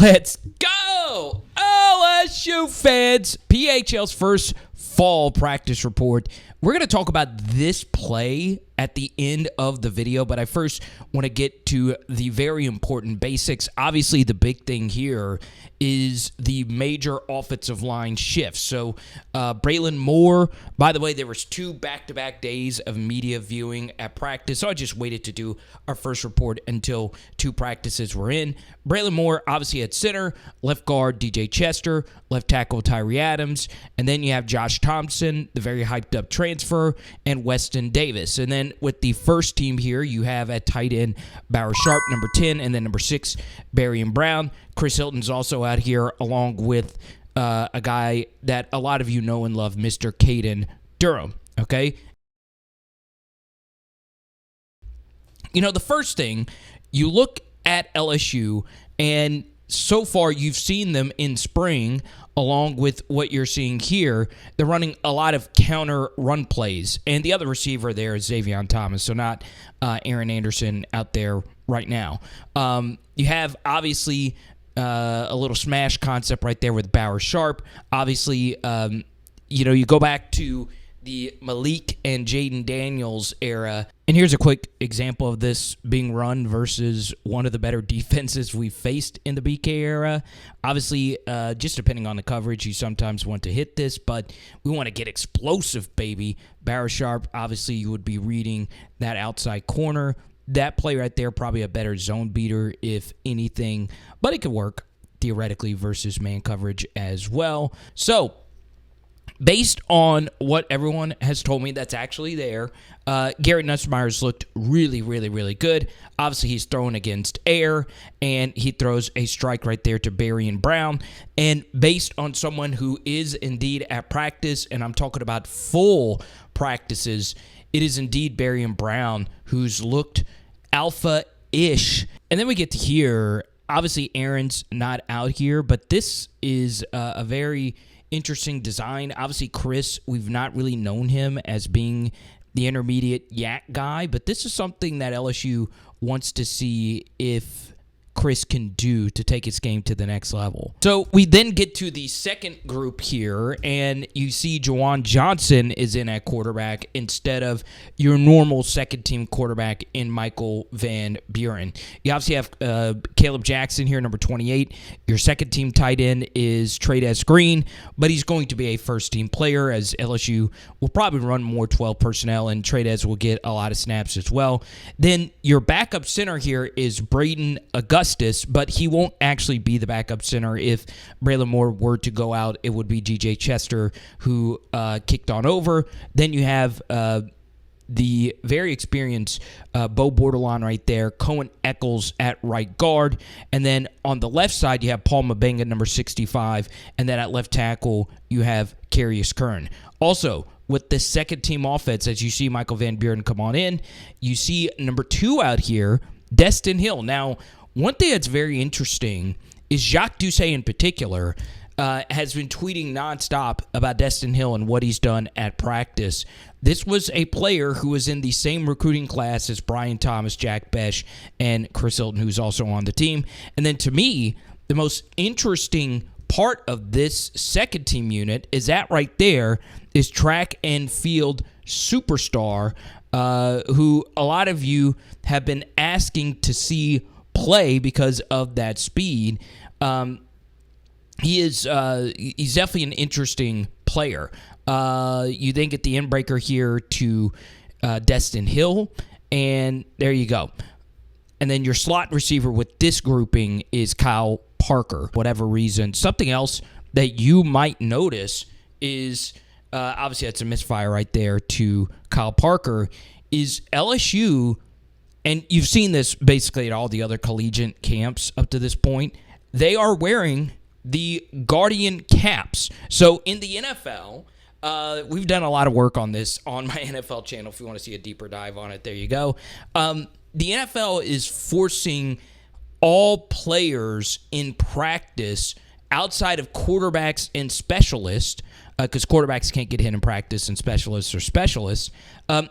Let's go! LSU fans, PHL's first fall practice report. We're going to talk about this play at the end of the video, but I first want to get to the very important basics. Obviously, the big thing here is the major offensive line shifts. So, Braylon Moore, by the way, there was 2 back-to-back days of media viewing at practice, so I just waited to do our first report until 2 practices were in. Braylon Moore, obviously at center, left guard DJ Chester, left tackle Tyree Adams, and then you have Josh Thompson, the very hyped-up transfer, and Weston Davis. And then with the first team here, you have at tight end Bauer Sharp, number 10, and then number 6, Barrion Brown. Chris Hilton's also out here along with a guy that a lot of you know and love, Mr. Caden Durham, okay? You know, the first thing, you look at LSU, and so far you've seen them in spring, along with what you're seeing here. They're running a lot of counter run plays, and the other receiver there is Xavier Thomas, so not Aaron Anderson out there right now. You have, obviously, a little smash concept right there with Bauer Sharp. Obviously, you go back to the Malik and Jaden Daniels era. And here's a quick example of this being run versus one of the better defenses we faced in the BK era. Obviously, just depending on the coverage, you sometimes want to hit this, but we want to get explosive, baby. Bauer Sharp, obviously, you would be reading that outside corner. That play right there, probably a better zone beater, if anything, but it could work theoretically versus man coverage as well. So, based on what everyone has told me that's actually there, Garrett Nussmeier's looked really, really, really good. Obviously, he's throwing against air, and he throws a strike right there to Barrion Brown. And based on someone who is indeed at practice, and I'm talking about full practices, it is indeed Barrion Brown who's looked alpha-ish. And then we get to here. Obviously, Aaron's not out here, but this is a very interesting design. Obviously, Chris, we've not really known him as being the intermediate yak guy, but this is something that LSU wants to see if Chris can do to take his game to the next level. So we then get to the second group here, and you see Juwan Johnson is in at quarterback instead of your normal second-team quarterback in Michael Van Buren. You obviously have Caleb Jackson here, number 28. Your second-team tight end is Trades Green, but he's going to be a first-team player, as LSU will probably run more 12 personnel, and Trades will get a lot of snaps as well. Then your backup center here is Braden Augustus, but he won't actually be the backup center. If Braylon Moore were to go out, it would be DJ Chester who kicked on over. Then you have the very experienced Bo Bordelon right there, Cohen Eccles at right guard, and then on the left side you have Paul Mabenga, number 65, and then at left tackle you have Carius Kern. Also, with the second-team offense, as you see Michael Van Buren come on in, you see number 2 out here, Destin Hill. Now, one thing that's very interesting is Jacques Doucet in particular has been tweeting nonstop about Destin Hill and what he's done at practice. This was a player who was in the same recruiting class as Brian Thomas, Jack Besh, and Chris Hilton, who's also on the team. And then to me, the most interesting part of this second team unit is that right there is track and field superstar who a lot of you have been asking to see play because of that speed. He's definitely an interesting player. You then get the inbreaker here to Destin Hill, and there you go. And then your slot receiver with this grouping is Kyle Parker. Whatever reason. Something else that you might notice is, obviously that's a misfire right there to Kyle Parker, is LSU, and you've seen this basically at all the other collegiate camps up to this point, they are wearing the Guardian caps. So in the NFL, we've done a lot of work on this on my NFL channel. If you want to see a deeper dive on it, there you go. The NFL is forcing all players in practice outside of quarterbacks and specialists, because quarterbacks can't get hit in practice and specialists are specialists,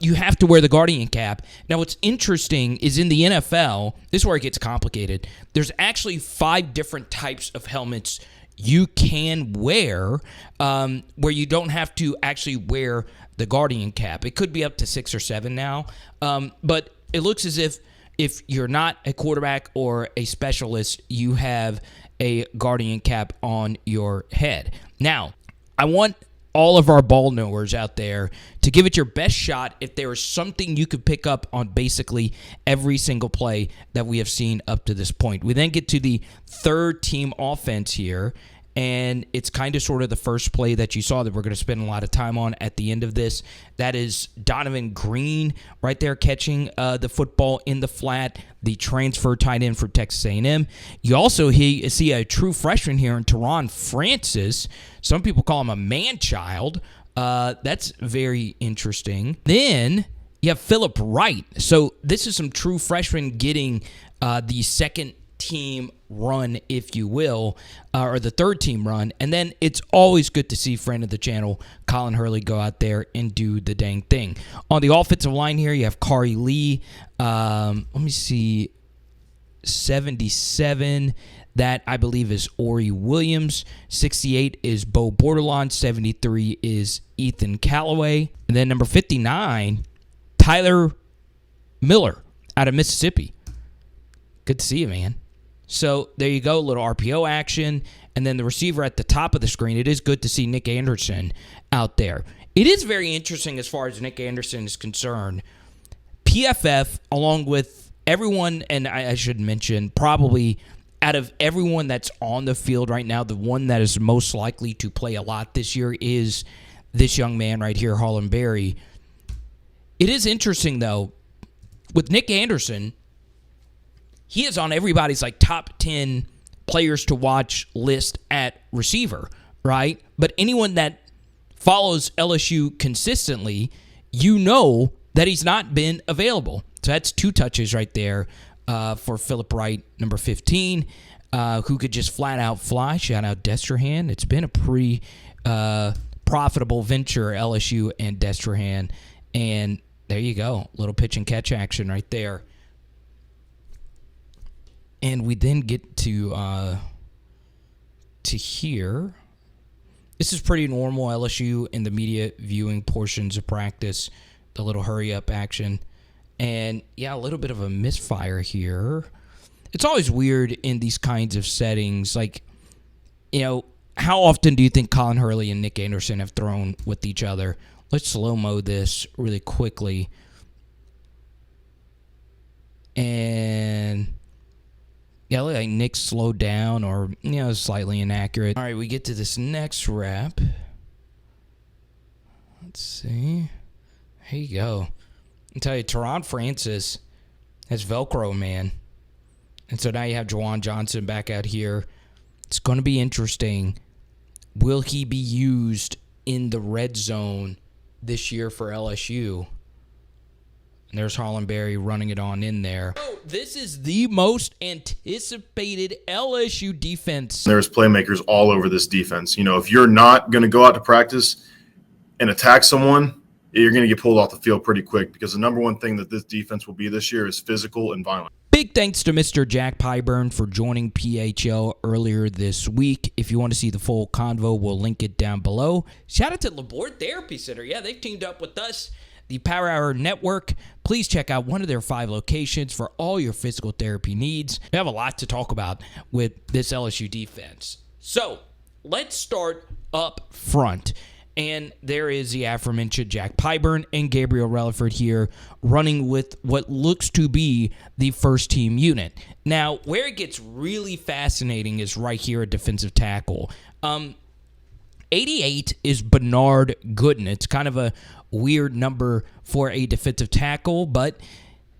you have to wear the Guardian cap. Now, what's interesting is in the NFL, this is where it gets complicated. There's actually 5 different types of helmets you can wear where you don't have to actually wear the Guardian cap. It could be up to 6 or 7 now, but it looks as if you're not a quarterback or a specialist, you have a Guardian cap on your head. Now, I want all of our ball knowers out there to give it your best shot if there is something you could pick up on basically every single play that we have seen up to this point. We then get to the third team offense here, and it's kind of sort of the first play that you saw that we're going to spend a lot of time on at the end of this. That is Donovan Green right there catching the football in the flat, the transfer tight end for Texas A&M. You also see a true freshman here in Teron Francis. Some people call him a man-child. That's very interesting. Then you have Philip Wright. So this is some true freshmen getting the second team run, if you will, or the third team run. And then it's always good to see friend of the channel, Colin Hurley, go out there and do the dang thing. On the offensive line here, you have Kari Lee. Let me see, 77. That, I believe, is Ori Williams. 68 is Bo Bordelon. 73 is Ethan Callaway. And then number 59, Tyler Miller out of Mississippi. Good to see you, man. So there you go, a little RPO action. And then the receiver at the top of the screen, it is good to see Nick Anderson out there. It is very interesting as far as Nick Anderson is concerned. PFF, along with everyone, and I should mention, probably out of everyone that's on the field right now, the one that is most likely to play a lot this year is this young man right here, Harlan Berry. It is interesting, though, with Nick Anderson, he is on everybody's top 10 players to watch list at receiver, right? But anyone that follows LSU consistently, you know that he's not been available. So that's 2 touches right there for Philip Wright, number 15, who could just flat out fly. Shout out Destrehan. It's been a pretty profitable venture, LSU and Destrehan. And there you go, little pitch and catch action right there. And we then get to here. This is pretty normal LSU in the media viewing portions of practice, the little hurry-up action. And, yeah, a little bit of a misfire here. It's always weird in these kinds of settings. How often do you think Colin Hurley and Nick Anderson have thrown with each other? Let's slow-mo this really quickly. And yeah, look like Nick slowed down or, slightly inaccurate. All right, we get to this next rep. Let's see. Here you go. I tell you, Teron Francis has Velcro, man. And so now you have Juwan Johnson back out here. It's going to be interesting. Will he be used in the red zone this year for LSU? And there's Harlan Berry running it on in there. Oh, this is the most anticipated LSU defense. There's playmakers all over this defense. If you're not going to go out to practice and attack someone, you're going to get pulled off the field pretty quick, because the number one thing that this defense will be this year is physical and violent. Big thanks to Mr. Jack Pyburn for joining PHL earlier this week. If you want to see the full convo, we'll link it down below. Shout out to Laborde Therapy Center. Yeah, they've teamed up with us, the Power Hour Network. Please check out one of their 5 locations for all your physical therapy needs. We have a lot to talk about with this LSU defense. So let's start up front. And there is the aforementioned Jack Pyburn and Gabriel Relaford here running with what looks to be the first team unit. Now, where it gets really fascinating is right here at defensive tackle. 88 is Bernard Gooden. It's kind of a weird number for a defensive tackle, but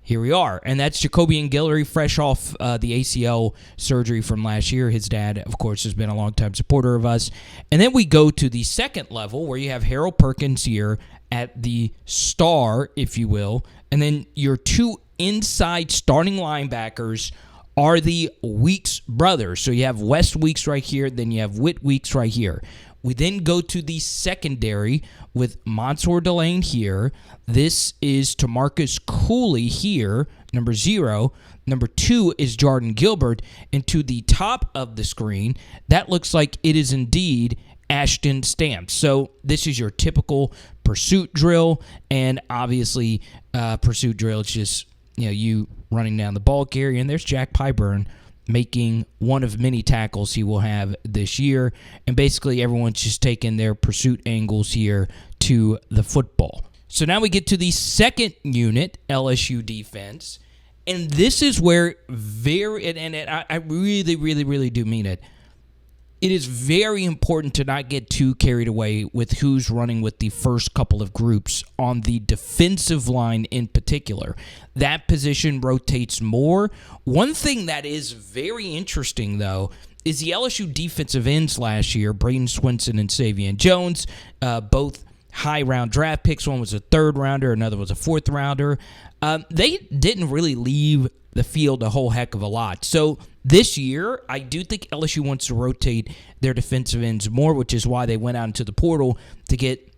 here we are. And that's Jacobian Guillory, fresh off the ACL surgery from last year. His dad, of course, has been a longtime supporter of us. And then we go to the second level where you have Harold Perkins here at the star, if you will. And then your 2 inside starting linebackers are the Weeks brothers. So you have West Weeks right here, then you have Whit Weeks right here. We then go to the secondary with Mansour Delane here. This is Tamarcus Cooley here, number 0. Number 2 is Jordan Gilbert. And to the top of the screen, that looks like it is indeed Ashton Stamps. So this is your typical pursuit drill. And obviously, pursuit drill, it's just you running down the ball carrier. And there's Jack Pyburn making one of many tackles he will have this year. And basically everyone's just taking their pursuit angles here to the football. So now we get to the second unit, LSU defense. And this is where I really, really, really do mean it. It is very important to not get too carried away with who's running with the first couple of groups on the defensive line in particular. That position rotates more. One thing that is very interesting, though, is the LSU defensive ends last year, Braden Swinson and Savion Jones, both high-round draft picks. One was a third-rounder, another was a fourth-rounder. They didn't really leave the field a whole heck of a lot. So this year, I do think LSU wants to rotate their defensive ends more, which is why they went out into the portal to get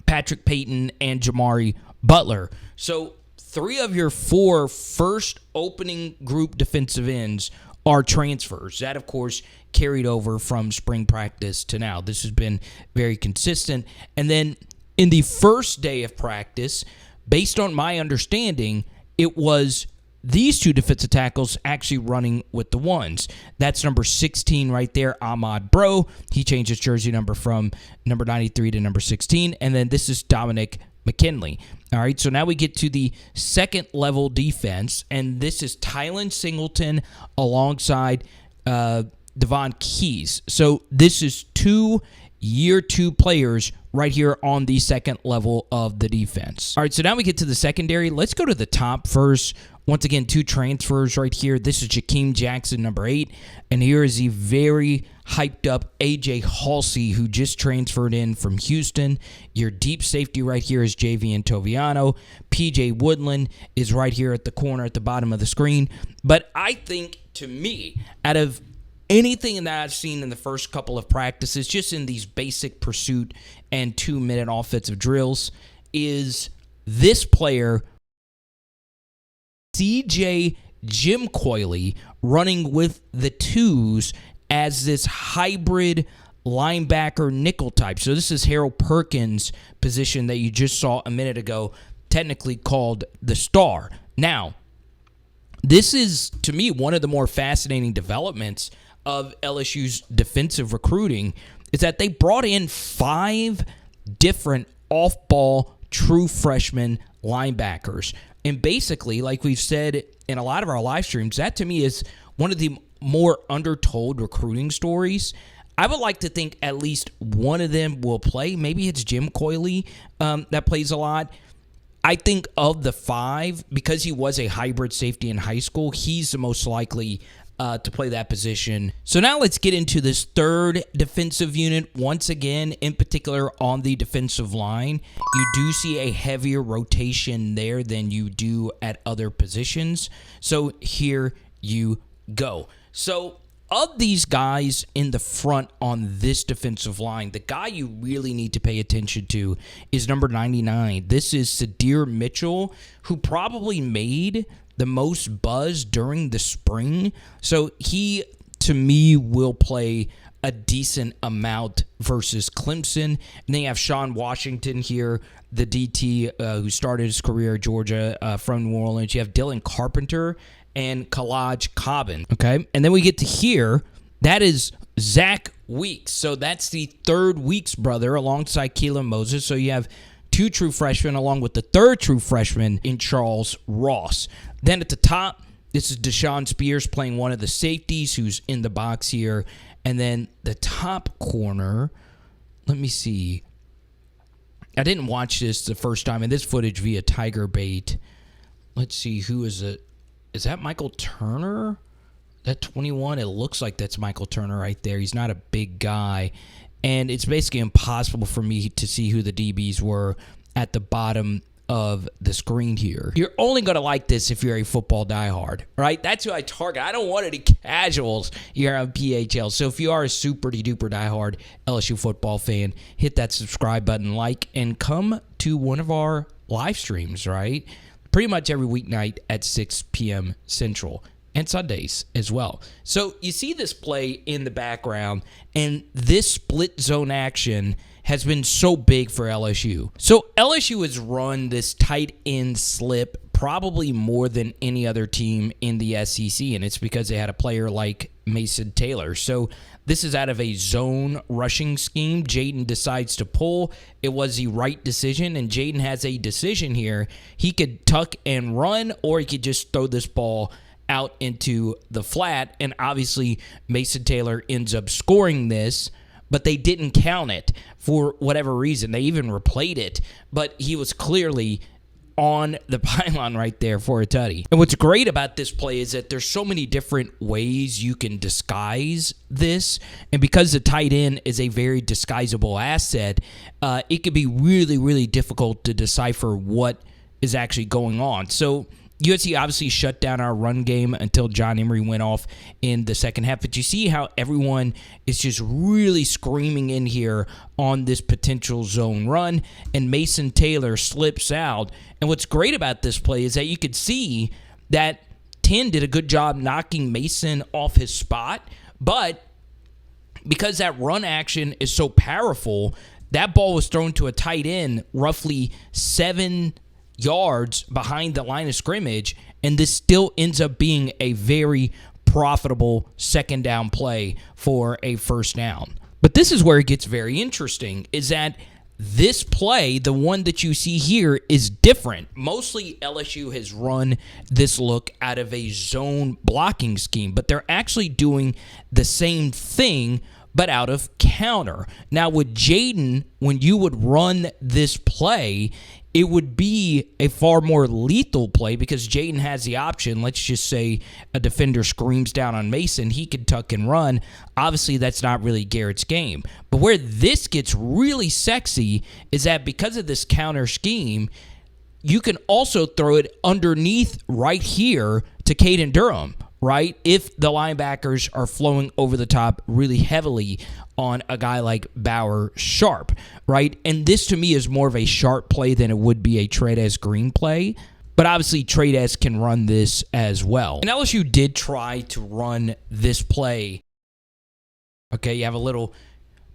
Patrick Payton and Jamari Butler. So 3 of your 4 first opening group defensive ends are transfers. That, of course, carried over from spring practice to now. This has been very consistent. And then in the first day of practice, based on my understanding, it was these 2 defensive tackles actually running with the ones. That's number 16 right there, Ahmad Bro. He changed his jersey number from number 93 to number 16. And then this is Dominic McKinley. All right, so now we get to the second level defense, and this is Tylen Singleton alongside Devon Keys. So this is 2 year 2 players right here on the second level of the defense. All right, so now we get to the secondary. Let's go to the top first. Once again, 2 transfers right here. This is Jakeem Jackson, number 8. And here is the very hyped up A.J. Halsey, who just transferred in from Houston. Your deep safety right here is Javian Toviano. P.J. Woodland is right here at the corner at the bottom of the screen. But I think, to me, out of anything that I've seen in the first couple of practices, just in these basic pursuit and 2-minute offensive drills, is this player, CJ Jim Coyley, running with the 2s as this hybrid linebacker nickel type. So this is Harold Perkins' position that you just saw a minute ago, technically called the star. Now, this is, to me, one of the more fascinating developments of LSU's defensive recruiting is that they brought in 5 different off-ball true freshman linebackers. And basically, like we've said in a lot of our live streams, that to me is one of the more undertold recruiting stories. I would like to think at least one of them will play. Maybe it's Jim Coyley that plays a lot. I think of the 5, because he was a hybrid safety in high school, he's the most likely to play that position. So now let's get into this third defensive unit. Once again, in particular on the defensive line, you do see a heavier rotation there than you do at other positions. So here you go. So of these guys in the front on this defensive line, the guy you really need to pay attention to is number 99. This is Sadir Mitchell, who probably made the most buzz during the spring. So he, to me, will play a decent amount versus Clemson. And then you have Sean Washington here, the DT who started his career at Georgia from New Orleans. You have Dylan Carpenter and Kalaj Cobbin. Okay, and then we get to here. That is Zach Weeks. So that's the third Weeks brother alongside Keelan Moses. So you have 2 true freshmen along with the third true freshman in Charles Ross. Then at the top, this is Deshaun Spears playing one of the safeties who's in the box here. And then the top corner, let me see. I didn't watch this the first time, and this footage via Tiger Bait. Let's see, who is it? Is that Michael Turner? That 21? It looks like that's Michael Turner right there. He's not a big guy. And it's basically impossible for me to see who the DBs were at the bottom of the screen here. You're only going to like this if you're a football diehard, right? That's who I target. I don't want any casuals here on PHL. So if you are a super duper diehard LSU football fan, hit that subscribe button, like, and come to one of our live streams, right? Pretty much every weeknight at 6 p.m. Central. And Sundays as well. So you see this play in the background, and this split zone action has been so big for LSU. So LSU has run this tight end slip probably more than any other team in the SEC, and it's because they had a player like Mason Taylor. So this is out of a zone rushing scheme. Jaden decides to pull. It was the right decision, and Jaden has a decision here. He could tuck and run, or he could just throw this ball out into the flat, and obviously Mason Taylor ends up scoring this, but they didn't count it for whatever reason. They even replayed it, but he was clearly on the pylon right there for a tutty. And what's great about this play is that there's so many different ways you can disguise this, and because the tight end is a very disguisable asset, it could be really, really difficult to decipher what is actually going on. So USC obviously shut down our run game until John Emery went off in the second half. But you see how everyone is just really screaming in here on this potential zone run, and Mason Taylor slips out. And what's great about this play is that you could see that 10 did a good job knocking Mason off his spot, but because that run action is so powerful, that ball was thrown to a tight end roughly 7 yards behind the line of scrimmage, and this still ends up being a very profitable second down play for a first down. But this is where it gets very interesting, is that this play, the one that you see here, is different. Mostly LSU has run this look out of a zone blocking scheme, but they're actually doing the same thing but out of counter. Now with Jaden, when you would run this play, it would be a far more lethal play because Jaden has the option. Let's just say a defender screams down on Mason. He could tuck and run. Obviously, that's not really Garrett's game. But where this gets really sexy is that because of this counter scheme, you can also throw it underneath right here to Caden Durham, right? If the linebackers are flowing over the top really heavily on a guy like Bauer Sharp, right? And this to me is more of a Sharp play than it would be a Trades Green play. But obviously Trades can run this as well. And LSU did try to run this play. Okay, you have a little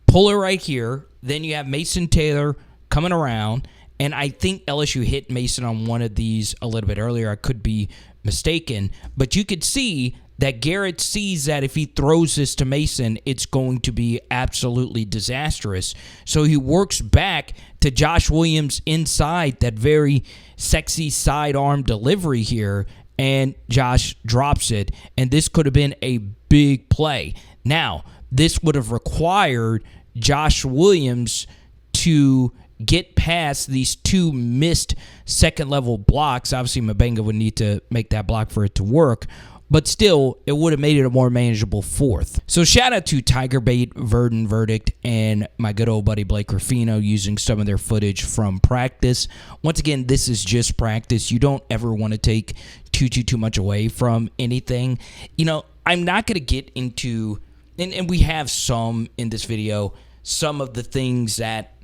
puller right here. Then you have Mason Taylor coming around. And I think LSU hit Mason on one of these a little bit earlier. I could be mistaken. But you could see that Garrett sees that if he throws this to Mason, it's going to be absolutely disastrous. So he works back to Josh Williams inside, that very sexy sidearm delivery here, and Josh drops it. And this could have been a big play. Now, this would have required Josh Williams to get past these two missed second-level blocks. Obviously, Mabenga would need to make that block for it to work. But still, it would have made it a more manageable fourth. So shout out to Tiger Bait, Verdon Verdict, and my good old buddy Blake Ruffino using some of their footage from practice. Once again, this is just practice. You don't ever want to take too much away from anything. You know, I'm not going to get into, and we have some in this video, some of the things that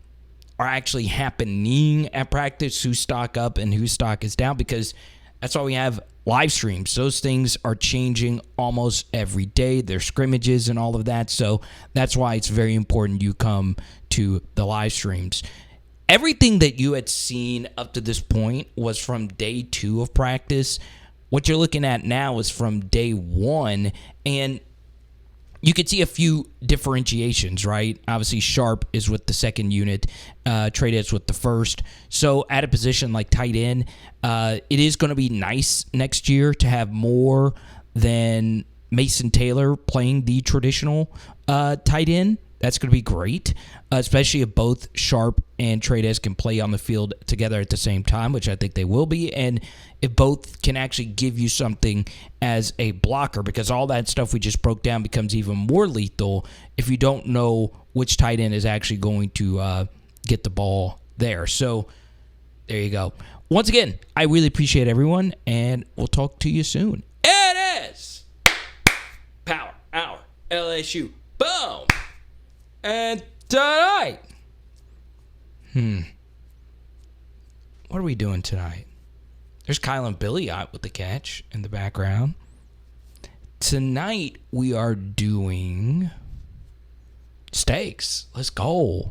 are actually happening at practice, whose stock up and whose stock is down, because that's why we have live streams. Those things are changing almost every day. There's scrimmages and all of that. So that's why it's very important you come to the live streams. Everything that you had seen up to this point was from day 2 of practice. What you're looking at now is from day 1. And you could see a few differentiations, right? Obviously, Sharp is with the second unit, Trades with the first. So at a position like tight end, it is going to be nice next year to have more than Mason Taylor playing the traditional tight end. That's going to be great, especially if both Sharp and Trades can play on the field together at the same time, which I think they will be, and if both can actually give you something as a blocker, because all that stuff we just broke down becomes even more lethal if you don't know which tight end is actually going to get the ball there. So there you go. once again, I really appreciate everyone, and we'll talk to you soon. It is Power Hour LSU. Boom. And tonight, what are we doing tonight? There's Kyle and Billy out with the catch in the background. Tonight, we are doing steaks. Let's go.